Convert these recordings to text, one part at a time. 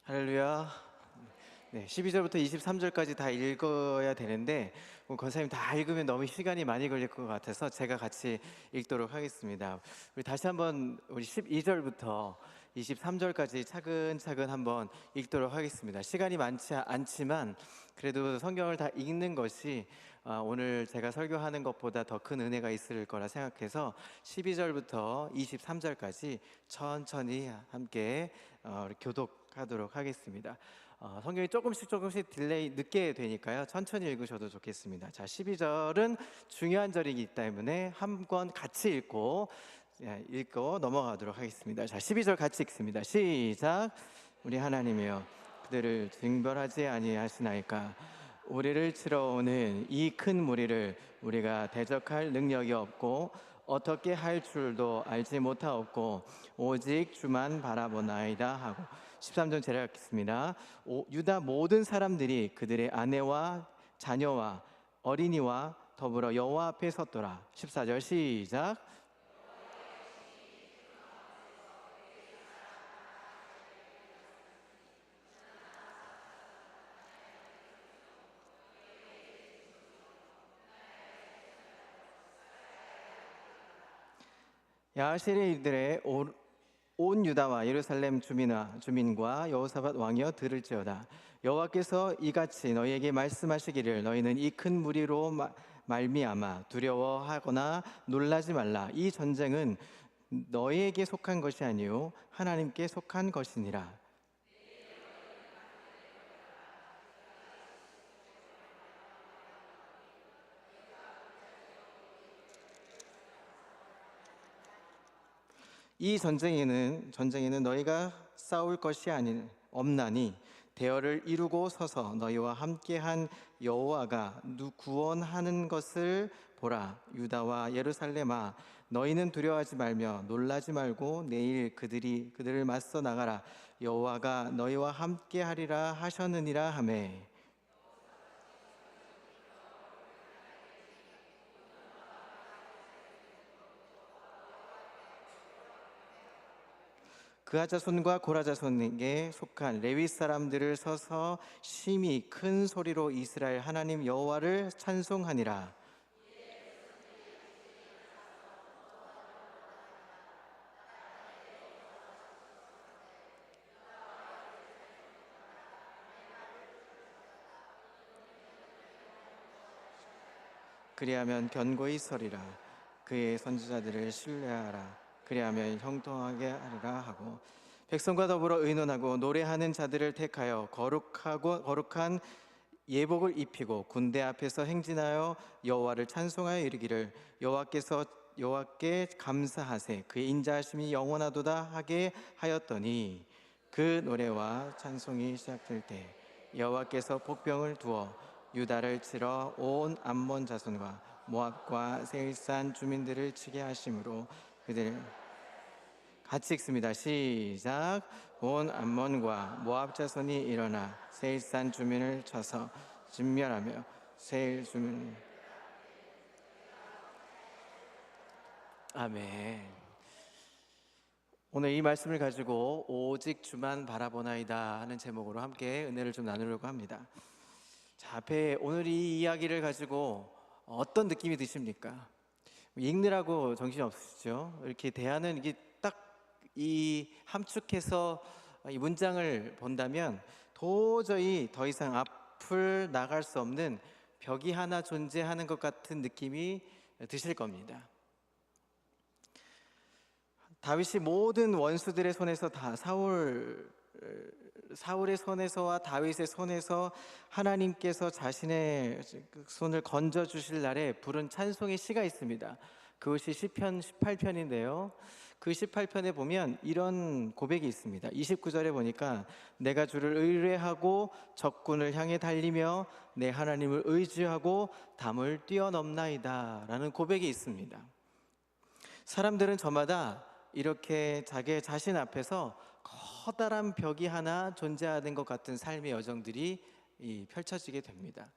할렐루야. 네, 12절부터 23절까지 다 읽어야 되는데 권사님 다 읽으면 너무 시간이 많이 걸릴 것 같아서 제가 같이 읽도록 하겠습니다. 우리 다시 한번 우리 12절부터 23절까지 차근차근 한번 읽도록 하겠습니다. 시간이 많지 않지만 그래도 성경을 다 읽는 것이 오늘 제가 설교하는 것보다 더 큰 은혜가 있을 거라 생각해서 12절부터 23절까지 천천히 함께 교독하도록 하겠습니다. 성경이 조금씩 딜레이 늦게 되니까요, 천천히 읽으셔도 좋겠습니다. 자, 12절은 중요한 절이기 때문에 한 권 같이 읽고 넘어가도록 하겠습니다. 자, 12절 같이 읽습니다. 시작. 우리 하나님이여, 그들을 징벌하지 아니하시나이까? 우리를 치러 오는 이 큰 무리를 우리가 대적할 능력이 없고 어떻게 할 줄도 알지 못하옵고 오직 주만 바라보나이다 하고, 13절 제가 읽겠습니다. 유다 모든 사람들이 그들의 아내와 자녀와 어린이와 더불어 여호와 앞에 섰더라. 14절 시작. 야하실의 일들의 온 유다와 예루살렘 주민과 여호사밧 왕이여 들을지어다. 여호와께서 이같이 너희에게 말씀하시기를 너희는 이 큰 무리로 말미암아 두려워하거나 놀라지 말라. 이 전쟁은 너희에게 속한 것이 아니요 하나님께 속한 것이니라. 이 전쟁에는 너희가 싸울 것이 없나니 대열을 이루고 서서 너희와 함께한 여호와가 구원하는 것을 보라. 유다와 예루살렘아, 너희는 두려워하지 말며 놀라지 말고 내일 그들을 맞서 나가라. 여호와가 너희와 함께하리라 하셨느니라 하매. 그하 자손과 고라 자손에게 속한 레위 사람들을 서서 심히 큰 소리로 이스라엘 하나님 여호와를 찬송하니라. 그리하면 견고히 서리라. 그의 선지자들을 신뢰하라. 그리하면 형통하게 하리라 하고, 백성과 더불어 의논하고 노래하는 자들을 택하여 거룩한 예복을 입히고 군대 앞에서 행진하여 여호와를 찬송하여 이르기를 여호와께 감사하세. 그의 인자하심이 영원하도다 하게 하였더니, 그 노래와 찬송이 시작될 때 여호와께서 복병을 두어 유다를 치러 온 암몬 자손과 모압과 세일산 주민들을 치게 하심으로 그들 같이 읽습니다. 시작. 온 암몬과 모압 자손이 일어나 세일산 주민을 쳐서 진멸하며 세일 주민. 아멘. 오늘 이 말씀을 가지고 오직 주만 바라보나이다 하는 제목으로 함께 은혜를 좀 나누려고 합니다. 자, 앞에 오늘 이 이야기를 가지고 어떤 느낌이 드십니까? 읽느라고 정신이 없으시죠? 이렇게 대하는 이게 딱 이 함축해서 이 문장을 본다면 도저히 더 이상 앞을 나갈 수 없는 벽이 하나 존재하는 것 같은 느낌이 드실 겁니다. 다윗이 모든 원수들의 손에서 다 사울의 손에서와 다윗의 손에서 하나님께서 자신의 손을 건져 주실 날에 부른 찬송의 시가 있습니다. 그것이 시편 18편인데요. 그 18편에 보면 이런 고백이 있습니다. 29절에 보니까 내가 주를 의뢰하고 적군을 향해 달리며 내 하나님을 의지하고 담을 뛰어넘나이다 라는 고백이 있습니다. 사람들은 저마다 이렇게 자기 자신 앞에서 커다란 벽이 하나 존재하는 것 같은 삶의 여정들이 펼쳐지게 됩니다.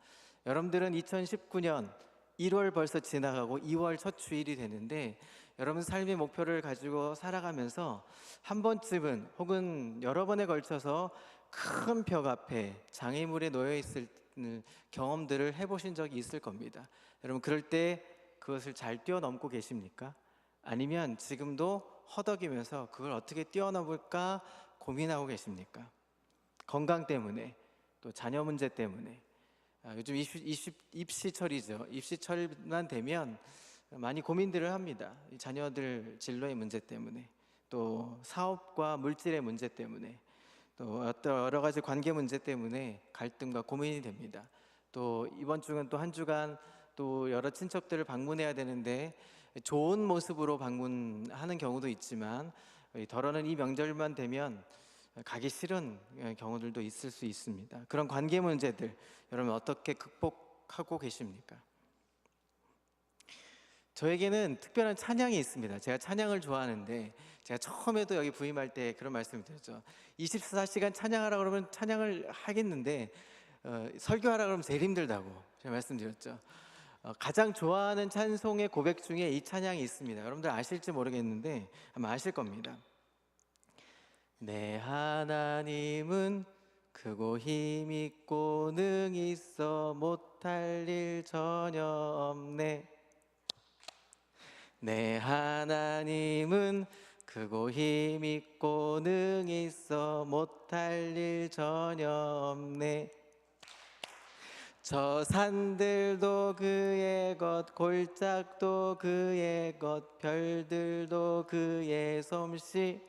여러분들은 2019년 1월 벌써 지나가고 2월 첫 주일이 되는데 여러분 삶의 목표를 가지고 살아가면서 한 번쯤은 혹은 여러 번에 걸쳐서 큰 벽 앞에 장애물에 놓여 있을 경험들을 해보신 적이 있을 겁니다. 여러분 그럴 때 그것을 잘 뛰어넘고 계십니까? 아니면 지금도 허덕이면서 그걸 어떻게 뛰어넘을까 고민하고 계십니까? 건강 때문에, 또 자녀 문제 때문에. 요즘 입시철이죠. 입시철만 되면 많이 고민들을 합니다. 이 자녀들 진로의 문제 때문에, 또 사업과 물질의 문제 때문에, 또 어떤 여러 가지 관계 문제 때문에 갈등과 고민이 됩니다. 또 이번 주는 또 한 주간 또 여러 친척들을 방문해야 되는데 좋은 모습으로 방문하는 경우도 있지만 덜어는 이 명절만 되면 가기 싫은 경우들도 있을 수 있습니다. 그런 관계 문제들 여러분 어떻게 극복하고 계십니까? 저에게는 특별한 찬양이 있습니다. 제가 찬양을 좋아하는데 제가 처음에도 여기 부임할 때 그런 말씀을 드렸죠. 24시간 찬양하라 그러면 찬양을 하겠는데 설교하라 그러면 제일 힘들다고 제가 말씀드렸죠. 가장 좋아하는 찬송의 고백 중에 이 찬양이 있습니다. 여러분들 아실지 모르겠는데 아마 아실 겁니다. 내 하나님은 크고 힘있고 능히 있어 못할 일 전혀 없네. 내 하나님은 크고 힘있고 능히 있어 못할 일 전혀 없네. 저 산들도 그의 것, 골짜기도 그의 것, 별들도 그의 솜씨.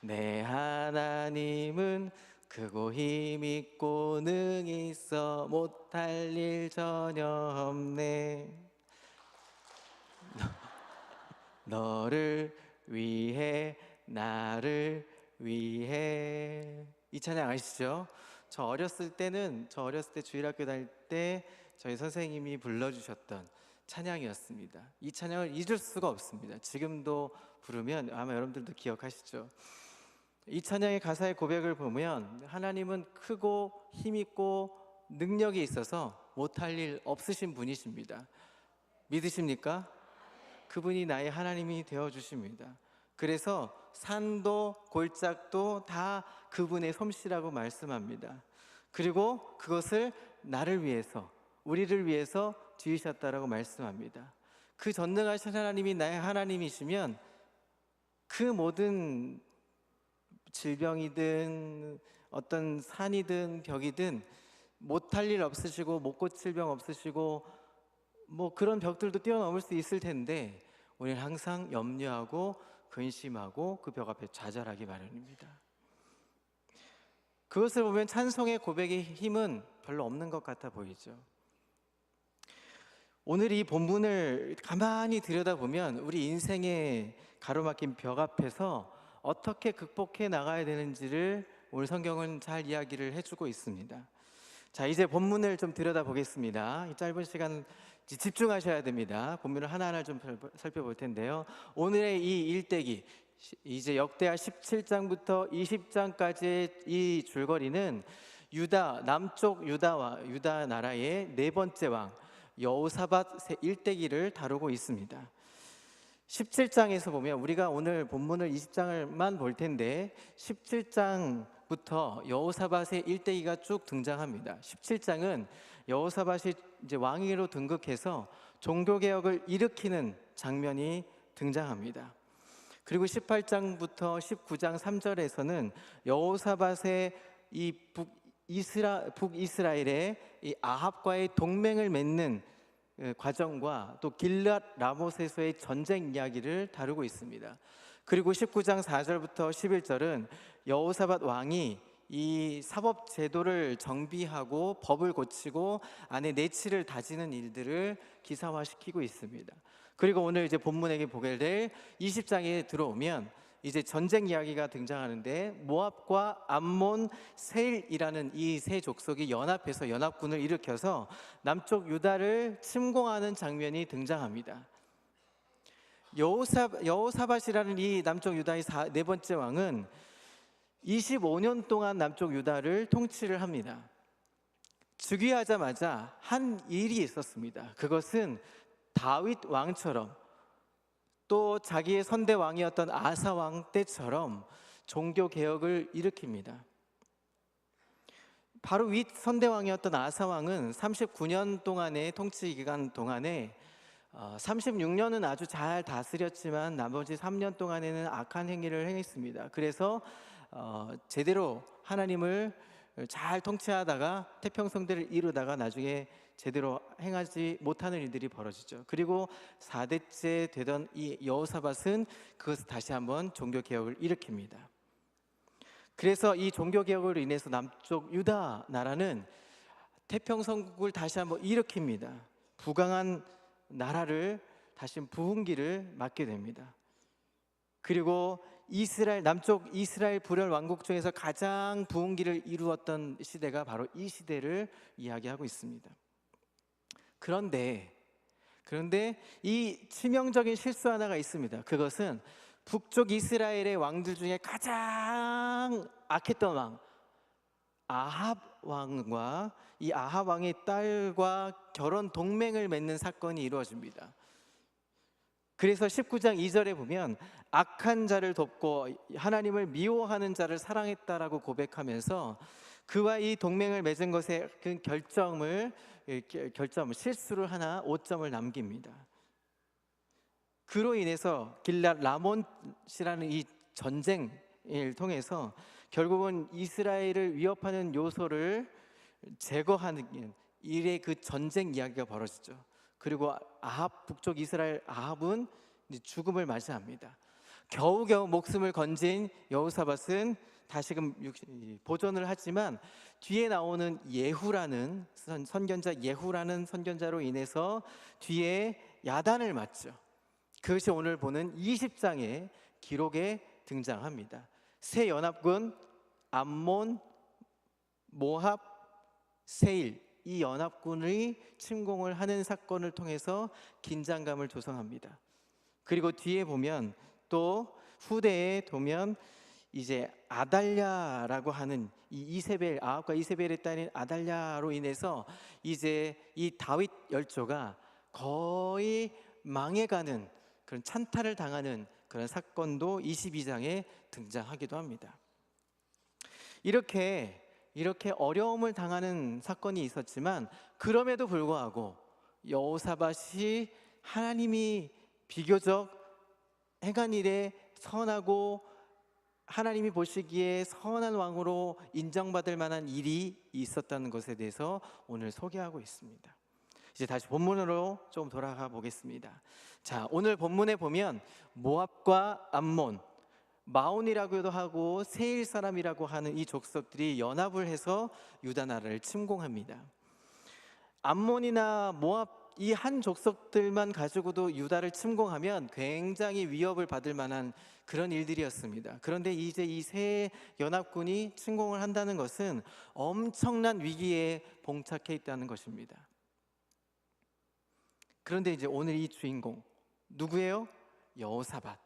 내 하나님은 크고 힘있고 능히 있어 못할 일 전혀 없네. 너를 위해 나를 위해. 이 찬양 아시죠? 저 어렸을 때 주일학교 다닐 때 저희 선생님이 불러주셨던 찬양이었습니다. 이 찬양을 잊을 수가 없습니다. 지금도 부르면 아마 여러분들도 기억하시죠? 이 찬양의 가사의 고백을 보면 하나님은 크고 힘있고 능력이 있어서 못할 일 없으신 분이십니다. 믿으십니까? 그분이 나의 하나님이 되어주십니다. 그래서 산도 골짜기도 다 그분의 솜씨라고 말씀합니다. 그리고 그것을 나를 위해서, 우리를 위해서 지으셨다라고 말씀합니다. 그 전능하신 하나님이 나의 하나님이시면 그 모든 질병이든 어떤 산이든 벽이든 못할 일 없으시고 못 고칠 병 없으시고 뭐 그런 벽들도 뛰어넘을 수 있을 텐데 우리는 항상 염려하고 근심하고 그 벽 앞에 좌절하기 마련입니다. 그것을 보면 찬송의 고백의 힘은 별로 없는 것 같아 보이죠. 오늘 이 본문을 가만히 들여다보면 우리 인생의 가로막힌 벽 앞에서 어떻게 극복해 나가야 되는지를 오늘 성경은 잘 이야기를 해주고 있습니다. 자, 이제 본문을 좀 들여다보겠습니다. 이 짧은 시간 집중하셔야 됩니다. 본문을 하나하나 좀 살펴볼 텐데요. 오늘의 이 일대기, 이제 역대하 17장부터 20장까지의 이 줄거리는 남쪽 유다 나라의 네 번째 왕 여호사밧의 일대기를 다루고 있습니다. 17장에서 보면 우리가 오늘 본문을 20장을만 볼 텐데 17장부터 여호사밧의 일대기가 쭉 등장합니다. 17장은 여호사밧이 이제 왕위로 등극해서 종교 개혁을 일으키는 장면이 등장합니다. 그리고 18장부터 19장 3절에서는 여호사밧의 이 북이스라엘의 이 아합과의 동맹을 맺는 과정과 또 길앗 라모스에서의 전쟁 이야기를 다루고 있습니다. 그리고 19장 4절부터 11절은 여호사밧 왕이 이 사법 제도를 정비하고 법을 고치고 안에 내치를 다지는 일들을 기사화시키고 있습니다. 그리고 오늘 이제 본문에게 보게 될 20장에 들어오면 이제 전쟁 이야기가 등장하는데 모압과 암몬, 세일이라는 이 세 족속이 연합해서 연합군을 일으켜서 남쪽 유다를 침공하는 장면이 등장합니다. 여호사밧이라는 이 남쪽 유다의 네 번째 왕은 25년 동안 남쪽 유다를 통치를 합니다. 즉위하자마자 한 일이 있었습니다. 그것은 다윗 왕처럼 또 자기의 선대 왕이었던 아사 왕 때처럼 종교 개혁을 일으킵니다. 바로 윗 선대 왕이었던 아사 왕은 39년 동안의 통치 기간 동안에 36년은 아주 잘 다스렸지만 나머지 3년 동안에는 악한 행위를 행했습니다. 그래서 제대로 하나님을 잘 통치하다가 태평성대를 이루다가 나중에 제대로 행하지 못하는 일들이 벌어지죠. 그리고 4대째 되던 이 여호사밧은 그것을 다시 한번 종교개혁을 일으킵니다. 그래서 이 종교개혁으로 인해서 남쪽 유다 나라는 태평성국을 다시 한번 일으킵니다. 부강한 나라를 다시 부흥기를 맞게 됩니다. 그리고 남쪽 이스라엘 불열 왕국 중에서 가장 부흥기를 이루었던 시대가 바로 이 시대를 이야기하고 있습니다. 그런데 이 치명적인 실수 하나가 있습니다. 그것은 북쪽 이스라엘의 왕들 중에 가장 악했던 왕 아합 왕과 이 아합 왕의 딸과 결혼 동맹을 맺는 사건이 이루어집니다. 그래서 19장 2절에 보면 악한 자를 돕고 하나님을 미워하는 자를 사랑했다라고 고백하면서 그와 이 동맹을 맺은 것에 그 실수를 하나 5점을 남깁니다. 그로 인해서 길랏 라몬이라는 이 전쟁을 통해서 결국은 이스라엘을 위협하는 요소를 제거하는 일의 그 전쟁 이야기가 벌어지죠. 그리고 북쪽 이스라엘 아합은 죽음을 맞이합니다. 겨우겨우 목숨을 건진 여호사밧은 다시금 보존을 하지만 뒤에 나오는 예후라는 선견자 예후라는 선견자로 인해서 뒤에 야단을 맞죠. 그것이 오늘 보는 20장의 기록에 등장합니다. 세 연합군 암몬, 모압, 세일 이 연합군의 침공을 하는 사건을 통해서 긴장감을 조성합니다. 그리고 뒤에 보면 또 후대에 보면 이제 아달랴라고 하는 이 이세벨 아합과 이세벨의 딸인 아달랴로 인해서 이제 이 다윗 열조가 거의 망해가는 그런 찬탈을 당하는 그런 사건도 22장에 등장하기도 합니다. 이렇게 어려움을 당하는 사건이 있었지만 그럼에도 불구하고 여호사밧이 하나님이 비교적 행한 일에 선하고 하나님이 보시기에 선한 왕으로 인정받을 만한 일이 있었다는 것에 대해서 오늘 소개하고 있습니다. 이제 다시 본문으로 좀 돌아가 보겠습니다. 자, 오늘 본문에 보면 모압과 암몬, 마온이라고도 하고 세일 사람이라고 하는 이 족속들이 연합을 해서 유다 나라를 침공합니다. 암몬이나 모압 이 한 족속들만 가지고도 유다를 침공하면 굉장히 위협을 받을 만한 그런 일들이었습니다. 그런데 이제 이 세 연합군이 침공을 한다는 것은 엄청난 위기에 봉착해 있다는 것입니다. 그런데 이제 오늘 이 주인공 누구예요? 여호사밧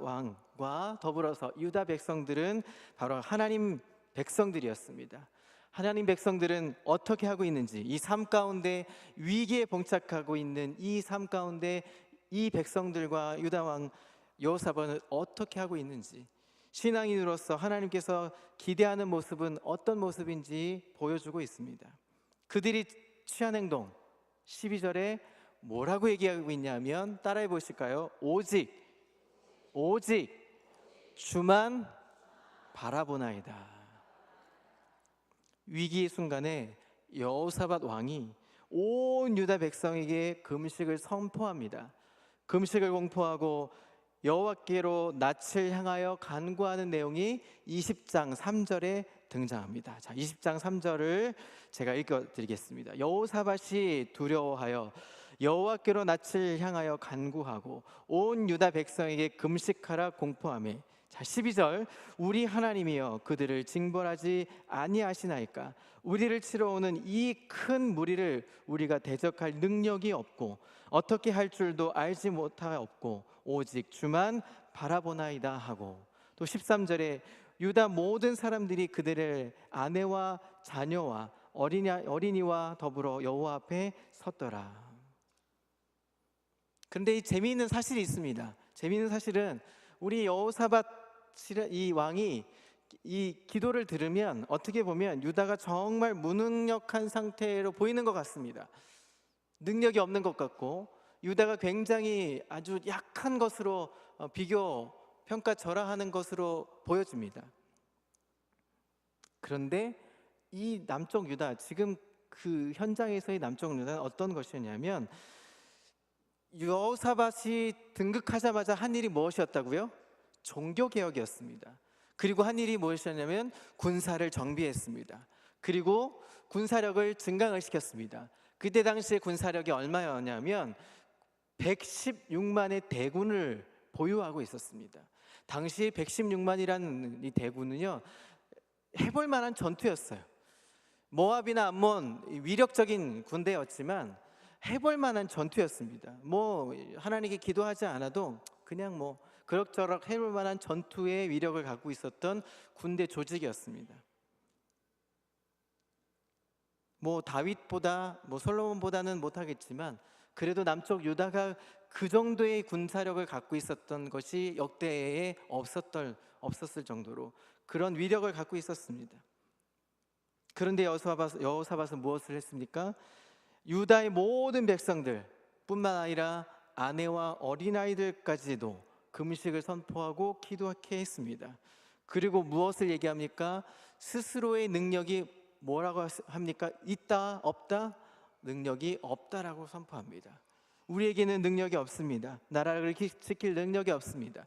왕과 더불어서 유다 백성들은 바로 하나님 백성들이었습니다. 하나님 백성들은 어떻게 하고 있는지, 이 삶 가운데 위기에 봉착하고 있는 이 삶 가운데 이 백성들과 유다 왕 여호사밧은 어떻게 하고 있는지, 신앙인으로서 하나님께서 기대하는 모습은 어떤 모습인지 보여주고 있습니다. 그들이 취한 행동 12절에 뭐라고 얘기하고 있냐면 따라해 보실까요? 오직 주만 바라보나이다. 위기의 순간에 여호사밧 왕이 온 유다 백성에게 금식을 선포합니다. 금식을 공포하고 여호와께로 낯을 향하여 간구하는 내용이 20장 3절에 등장합니다. 자, 20장 3절을 제가 읽어드리겠습니다. 여호사밧이 두려워하여 여호와께로 낯을 향하여 간구하고 온 유다 백성에게 금식하라 공포하며, 자 12절 우리 하나님이여 그들을 징벌하지 아니하시나이까. 우리를 치러 오는 이 큰 무리를 우리가 대적할 능력이 없고 어떻게 할 줄도 알지 못하옵고 오직 주만 바라보나이다 하고, 또 13절에 유다 모든 사람들이 그들의 아내와 자녀와 어린이와 더불어 여호와 앞에 섰더라. 그런데 이 재미있는 사실이 있습니다. 재미있는 사실은 우리 여호사밧 이 왕이 이 기도를 들으면 어떻게 보면 유다가 정말 무능력한 상태로 보이는 것 같습니다. 능력이 없는 것 같고 유다가 굉장히 아주 약한 것으로 비교, 평가, 절하하는 것으로 보여집니다. 그런데 이 남쪽 유다, 지금 그 현장에서의 남쪽 유다는 어떤 것이었냐면 여호사밧이 등극하자마자 한 일이 무엇이었다고요? 종교개혁이었습니다. 그리고 한 일이 무엇이었냐면 군사를 정비했습니다. 그리고 군사력을 증강을 시켰습니다. 그때 당시에 군사력이 얼마였냐면 116만의 대군을 보유하고 있었습니다. 당시 116만이라는 이 대군은요, 해볼 만한 전투였어요. 모압이나 암몬 위력적인 군대였지만 해볼 만한 전투였습니다. 뭐 하나님께 기도하지 않아도 그냥 뭐 그럭저럭 해볼 만한 전투의 위력을 갖고 있었던 군대 조직이었습니다. 뭐 다윗보다 뭐 솔로몬보다는 못하겠지만 그래도 남쪽 유다가 그 정도의 군사력을 갖고 있었던 것이 역대에 없었을 정도로 그런 위력을 갖고 있었습니다. 그런데 여호사밧은 무엇을 했습니까? 유다의 모든 백성들 뿐만 아니라 아내와 어린아이들까지도 금식을 선포하고 기도하게 했습니다. 그리고 무엇을 얘기합니까? 스스로의 능력이 뭐라고 합니까? 있다, 없다? 능력이 없다라고 선포합니다. 우리에게는 능력이 없습니다. 나라를 지킬 능력이 없습니다.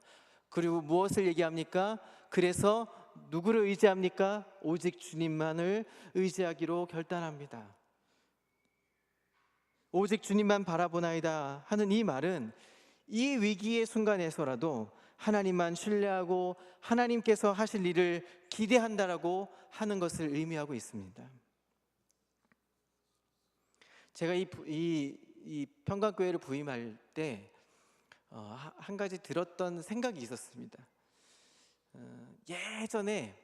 그리고 무엇을 얘기합니까? 그래서 누구를 의지합니까? 오직 주님만을 의지하기로 결단합니다. 오직 주님만 바라보나이다 하는 이 말은 이 위기의 순간에서라도 하나님만 신뢰하고 하나님께서 하실 일을 기대한다라고 하는 것을 의미하고 있습니다. 제가 이 평강교회를 부임할 때 한 가지 들었던 생각이 있었습니다. 예전에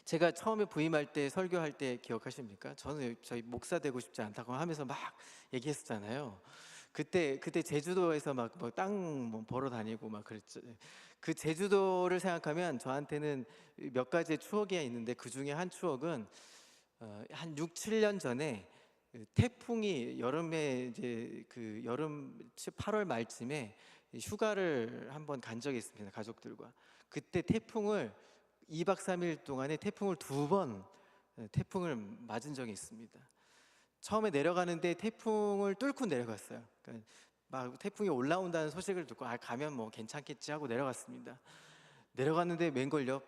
제가 처음에 부임할 때 설교할 때 기억하십니까? 저는 저희 목사 되고 싶지 않다고 하면서 막 얘기했었잖아요. 그때 제주도에서 막 땅 벌어 다니고 막 그랬죠. 그 제주도를 생각하면 저한테는 몇 가지의 추억이 있는데 그 중에 한 추억은 한 6, 7년 전에 태풍이 여름에 이제 그 여름 8월 말쯤에 휴가를 한번 간 적이 있습니다. 가족들과. 그때 태풍을 2박 3일 동안에 태풍을 2번 태풍을 맞은 적이 있습니다. 처음에 내려가는데 태풍을 뚫고 내려갔어요. 그러니까 막 태풍이 올라온다는 소식을 듣고 가면 뭐 괜찮겠지 하고 내려갔습니다. 내려갔는데 맹걸요.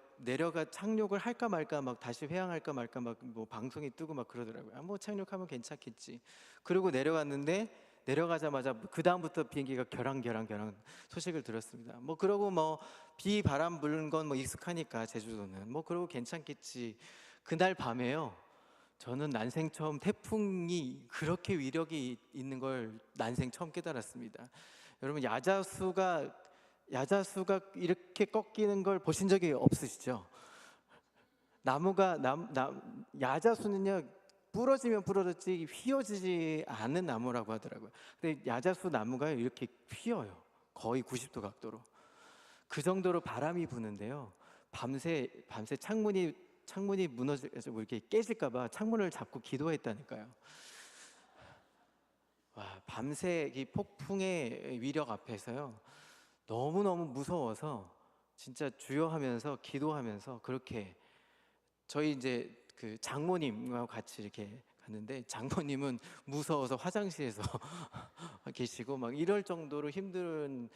착륙을 할까 말까 막 다시 회항할까 말까 막 뭐 방송이 뜨고 막 그러더라고요. 뭐 착륙하면 괜찮겠지. 그리고 내려가자마자 그 다음부터 비행기가 결항 소식을 들었습니다. 뭐 그러고 뭐 비 바람 부는 건 뭐 익숙하니까 제주도는 뭐 그러고 괜찮겠지. 그날 밤에요. 저는 난생 처음 태풍이 그렇게 위력이 있는 걸 난생 처음 깨달았습니다. 여러분 야자수가 이렇게 꺾이는 걸 보신 적이 없으시죠? 야자수는요 부러지면 부러졌지 휘어지지 않는 나무라고 하더라고요. 근데 야자수 나무가 이렇게 휘어요. 거의 90도 각도로. 그 정도로 바람이 부는데요. 밤새 창문이 무너져 이렇게 깨질까봐 창문을 잡고 기도했다니까요. 와, 밤새 이 폭풍의 위력 앞에서요. 너무너무 무서워서 진짜 주여 하면서 기도하면서 그렇게 저희 이제 그 장모님과 같이 이렇게 갔는데 장모님은 무서워서 화장실에서 계시고 막 이럴 정도로 힘든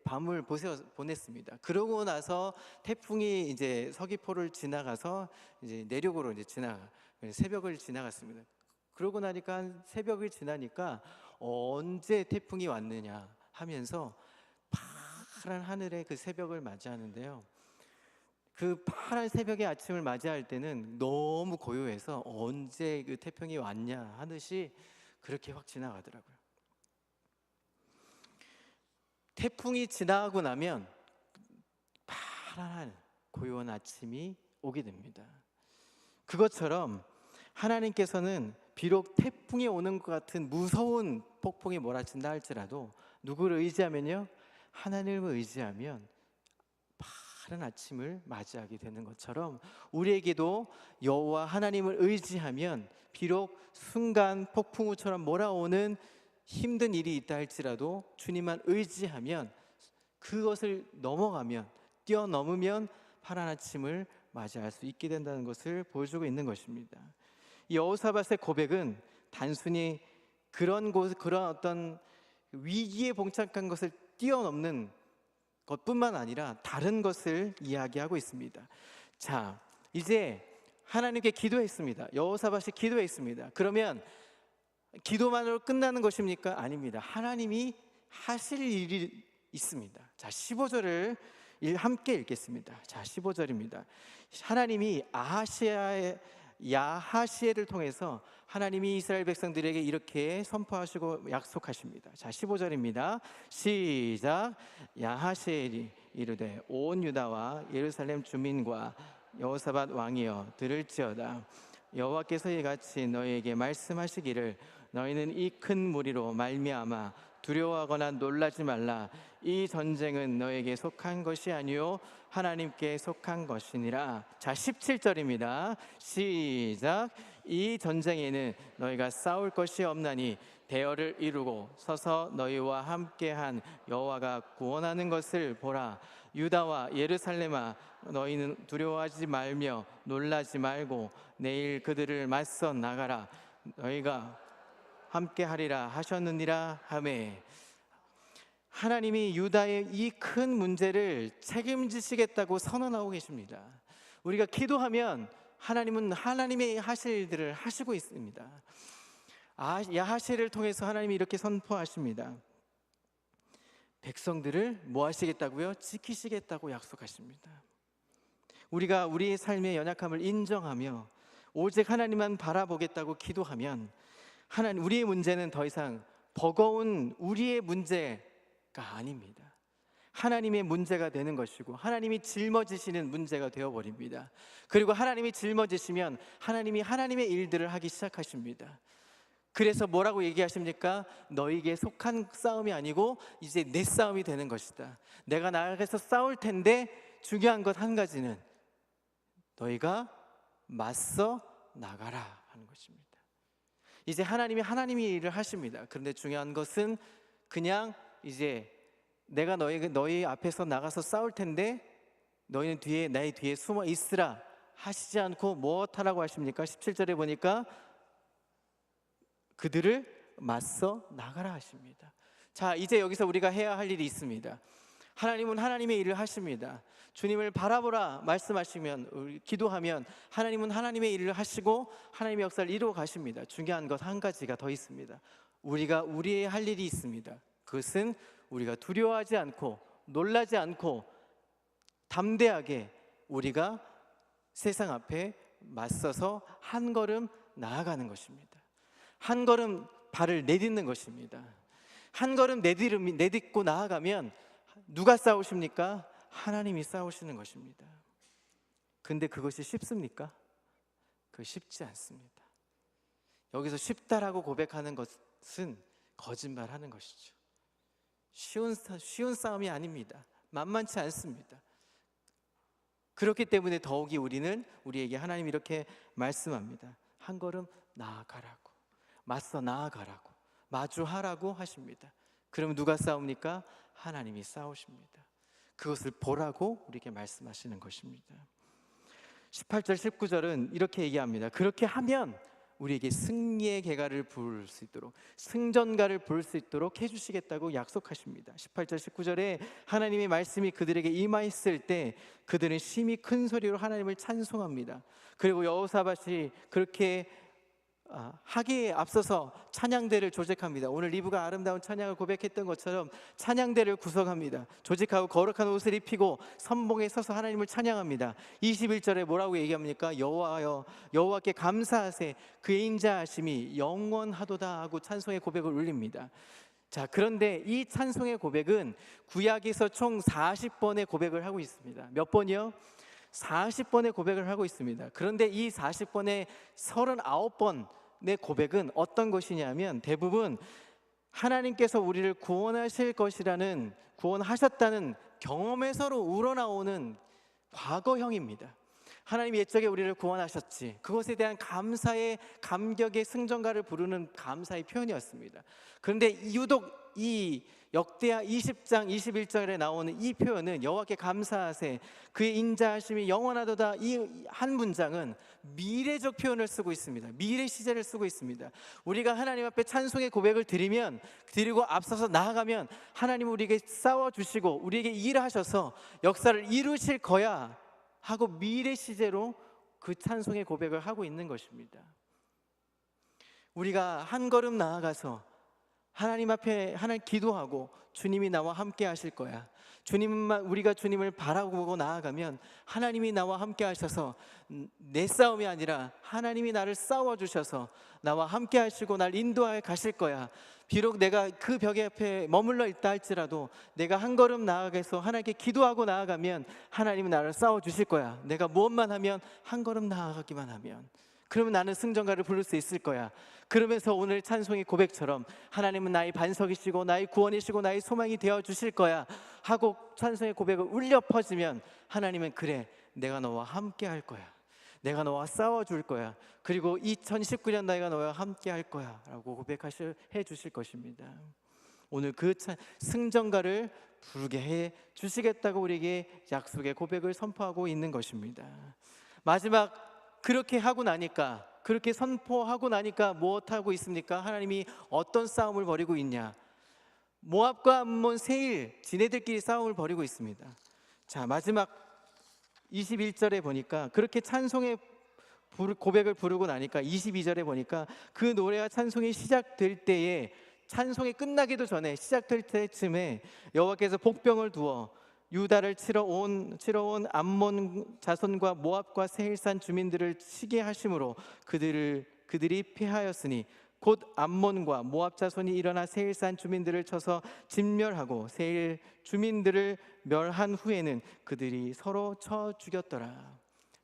밤을 보냈습니다. 그러고 나서 태풍이 이제 서귀포를 지나가서 이제 내륙으로 새벽을 지나갔습니다. 그러고 나니까 새벽을 지나니까 언제 태풍이 왔느냐 하면서 파란 하늘에 그 새벽을 맞이하는데요. 그 파란 새벽의 아침을 맞이할 때는 너무 고요해서 언제 그 태풍이 왔냐 하듯이 그렇게 확 지나가더라고요. 태풍이 지나가고 나면 파란 고요한 아침이 오게 됩니다. 그것처럼 하나님께서는 비록 태풍이 오는 것 같은 무서운 폭풍이 몰아친다 할지라도 누구를 의지하면요? 하나님을 의지하면 파란 아침을 맞이하게 되는 것처럼 우리에게도 여호와 하나님을 의지하면 비록 순간 폭풍우처럼 몰아오는 힘든 일이 있다 할지라도 주님만 의지하면 그것을 넘어가면 뛰어넘으면 파란 아침을 맞이할 수 있게 된다는 것을 보여주고 있는 것입니다. 이 여호사밧의 고백은 단순히 그런 어떤 위기에 봉착한 것을 뛰어넘는 것뿐만 아니라 다른 것을 이야기하고 있습니다. 자, 이제 하나님께 기도했습니다. 여호사밧이 기도했습니다. 그러면 기도만으로 끝나는 것입니까? 아닙니다. 하나님이 하실 일이 있습니다. 자, 15절을 함께 읽겠습니다. 자, 15절입니다. 하나님이 야하시엘을 통해서 하나님이 이스라엘 백성들에게 이렇게 선포하시고 약속하십니다. 자, 15절입니다. 시작. 야하시엘이 이르되 온 유다와 예루살렘 주민과 여호사밧 왕이여 들을지어다. 여호와께서 이같이 너희에게 말씀하시기를 너희는 이 큰 무리로 말미암아 두려워하거나 놀라지 말라. 이 전쟁은 너에게 속한 것이 아니요 하나님께 속한 것이니라. 자, 17절입니다. 시작. 이 전쟁에는 너희가 싸울 것이 없나니 대열을 이루고 서서 너희와 함께한 여호와가 구원하는 것을 보라. 유다와 예루살렘아 너희는 두려워하지 말며 놀라지 말고 내일 그들을 맞서 나가라. 너희가 함께하리라 하셨느니라 하매. 하나님이 유다의 이 큰 문제를 책임지시겠다고 선언하고 계십니다. 우리가 기도하면 하나님은 하나님의 하실 일들을 하시고 있습니다. 야하시엘을 통해서 하나님이 이렇게 선포하십니다. 백성들을 뭐 하시겠다고요? 지키시겠다고 약속하십니다. 우리가 우리의 삶의 연약함을 인정하며 오직 하나님만 바라보겠다고 기도하면 우리의 문제는 더 이상 버거운 우리의 문제가 아닙니다. 하나님의 문제가 되는 것이고 하나님이 짊어지시는 문제가 되어버립니다. 그리고 하나님이 짊어지시면 하나님이 하나님의 일들을 하기 시작하십니다. 그래서 뭐라고 얘기하십니까? 너희에게 속한 싸움이 아니고 이제 내 싸움이 되는 것이다. 내가 나아가서 싸울 텐데 중요한 것 한 가지는 너희가 맞서 나가라 하는 것입니다. 이제 하나님이 하나님의 일을 하십니다. 그런데 중요한 것은 그냥 이제 내가 너희 앞에서 나가서 싸울 텐데 너희는 나의 뒤에 숨어 있으라 하시지 않고 무엇하라고 하십니까? 17절에 보니까 그들을 맞서 나가라 하십니다. 자, 이제 여기서 우리가 해야 할 일이 있습니다. 하나님은 하나님의 일을 하십니다. 주님을 바라보라 말씀하시면, 기도하면 하나님은 하나님의 일을 하시고 하나님의 역사를 이루어 가십니다. 중요한 것 한 가지가 더 있습니다. 우리가 우리의 할 일이 있습니다. 그것은 우리가 두려워하지 않고 놀라지 않고 담대하게 우리가 세상 앞에 맞서서 한 걸음 나아가는 것입니다. 한 걸음 발을 내딛는 것입니다. 한 걸음 내딛고 나아가면 누가 싸우십니까? 하나님이 싸우시는 것입니다. 근데 그것이 쉽습니까? 쉽지 않습니다. 여기서 쉽다라고 고백하는 것은 거짓말하는 것이죠. 쉬운 싸움이 아닙니다. 만만치 않습니다. 그렇기 때문에 더욱이 우리에게 하나님이 이렇게 말씀합니다. 한 걸음 나아가라고, 맞서 나아가라고, 마주하라고 하십니다. 그럼 누가 싸웁니까? 하나님이 싸우십니다. 그것을 보라고 우리에게 말씀하시는 것입니다. 18절 19절은 이렇게 얘기합니다. 그렇게 하면 우리에게 승리의 계가를 부를 수 있도록, 승전가를 부를 수 있도록 해주시겠다고 약속하십니다. 18절 19절에 하나님의 말씀이 그들에게 임하였을 때 그들은 심히 큰 소리로 하나님을 찬송합니다. 그리고 여호사밧이 그렇게 하기에 앞서서 찬양대를 조직합니다. 오늘 리브가 아름다운 찬양을 고백했던 것처럼 찬양대를 구성합니다. 조직하고 거룩한 옷을 입히고 선봉에 서서 하나님을 찬양합니다. 21절에 뭐라고 얘기합니까? 여호와여 여호와께 감사하세 그의 인자하심이 영원하도다 하고 찬송의 고백을 올립니다. 자, 그런데 이 찬송의 고백은 구약에서 총 40번의 고백을 하고 있습니다. 몇 번이요? 40번의 고백을 하고 있습니다. 그런데 이 40번의 39번의 고백은 어떤 것이냐면 대부분 하나님께서 우리를 구원하실 것이라는, 구원하셨다는 경험에서로 우러나오는 과거형입니다. 하나님이 옛적에 우리를 구원하셨지, 그것에 대한 감사의, 감격의 승전가를 부르는 감사의 표현이었습니다. 그런데 유독 이 역대하 20장 21절에 나오는 이 표현은 여호와께 감사하세 그의 인자하심이 영원하도다, 이 한 문장은 미래적 표현을 쓰고 있습니다. 미래 시제를 쓰고 있습니다. 우리가 하나님 앞에 찬송의 고백을 드리고 앞서서 나아가면 하나님 우리에게 싸워주시고 우리에게 일하셔서 역사를 이루실 거야 하고 미래 시제로 그 찬송의 고백을 하고 있는 것입니다. 우리가 한 걸음 나아가서 하나님 앞에 하나님 기도하고 주님이 나와 함께 하실 거야, 우리가 주님을 바라보고 나아가면 하나님이 나와 함께 하셔서 내 싸움이 아니라 하나님이 나를 싸워주셔서 나와 함께 하시고 날 인도하여 가실 거야. 비록 내가 그 벽 앞에 머물러 있다 할지라도 내가 한 걸음 나아가서 하나님께 기도하고 나아가면 하나님이 나를 싸워주실 거야. 내가 무엇만 하면, 한 걸음 나아가기만 하면, 그러면 나는 승전가를 부를 수 있을 거야. 그러면서 오늘 찬송의 고백처럼 하나님은 나의 반석이시고 나의 구원이시고 나의 소망이 되어주실 거야 하고 찬송의 고백을 울려 퍼지면 하나님은 그래, 내가 너와 함께 할 거야, 내가 너와 싸워줄 거야, 그리고 2019년 내가 너와 함께 할 거야 라고 고백해 주실 것입니다. 오늘 그 승전가를 부르게 해 주시겠다고 우리에게 약속의 고백을 선포하고 있는 것입니다. 마지막 그렇게 하고 나니까, 그렇게 선포하고 나니까 무엇하고 있습니까? 하나님이 어떤 싸움을 벌이고 있냐? 모압과 암몬, 세일, 지네들끼리 싸움을 벌이고 있습니다. 자, 마지막 21절에 보니까 그렇게 찬송의 고백을 부르고 나니까 22절에 보니까 그 노래와 찬송이 시작될 때에, 찬송이 끝나기도 전에 시작될 때쯤에 여호와께서 복병을 두어 유다를 치러 온 암몬 자손과 모압과 세일산 주민들을 치게 하심으로 그들이 패하였으니 곧 암몬과 모압 자손이 일어나 세일산 주민들을 쳐서 진멸하고 세일 주민들을 멸한 후에는 그들이 서로 쳐 죽였더라.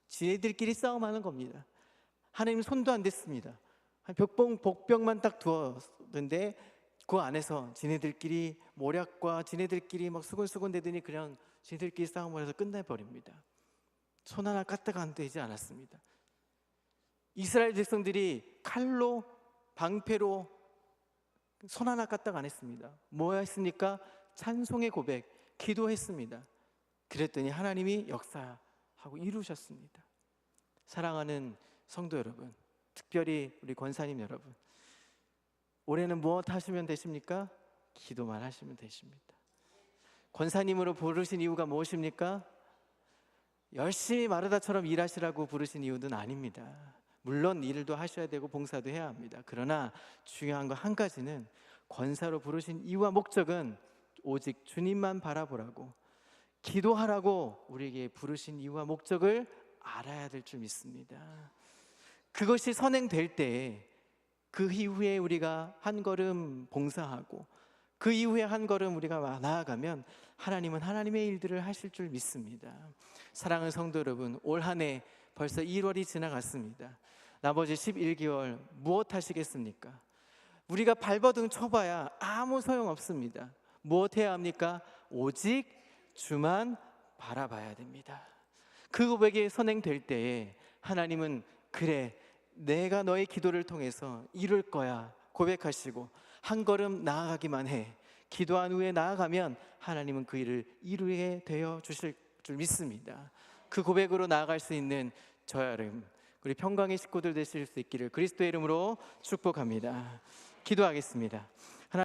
지네들끼리 싸움하는 겁니다. 하나님 손도 안 댔습니다. 복병만 딱 두었는데 그 안에서 지네들끼리 모략과 지네들끼리 막 수근수근 대더니 그냥 지네들끼리 싸움을 해서 끝내버립니다. 손 하나 까딱 안 되지 않았습니다. 이스라엘 백성들이 칼로, 방패로 손 하나 까딱 안 했습니다. 뭐 했습니까? 찬송의 고백, 기도했습니다. 그랬더니 하나님이 역사하고 이루셨습니다. 사랑하는 성도 여러분, 특별히 우리 권사님 여러분, 올해는 무엇 하시면 되십니까? 기도만 하시면 되십니다. 권사님으로 부르신 이유가 무엇입니까? 열심히 마르다처럼 일하시라고 부르신 이유는 아닙니다. 물론 일도 하셔야 되고 봉사도 해야 합니다. 그러나 중요한 거 한 가지는, 권사로 부르신 이유와 목적은 오직 주님만 바라보라고, 기도하라고 우리에게 부르신 이유와 목적을 알아야 될 줄 믿습니다. 그것이 선행될 때에 그 이후에 우리가 한 걸음 봉사하고 그 이후에 한 걸음 우리가 나아가면 하나님은 하나님의 일들을 하실 줄 믿습니다. 사랑하는 성도 여러분, 올 한 해 벌써 1월이 지나갔습니다. 나머지 11개월 무엇 하시겠습니까? 우리가 발버둥 쳐봐야 아무 소용없습니다. 무엇 해야 합니까? 오직 주만 바라봐야 됩니다. 그 고백이 선행될 때에 하나님은 그래, 내가 너의 기도를 통해서 이룰 거야 고백하시고 한 걸음 나아가기만 해. 기도한 후에 나아가면 하나님은 그 일을 이루게 되어 주실 줄 믿습니다. 그 고백으로 나아갈 수 있는 저와 여러분, 우리 평강의 식구들 되실 수 있기를 그리스도의 이름으로 축복합니다. 기도하겠습니다.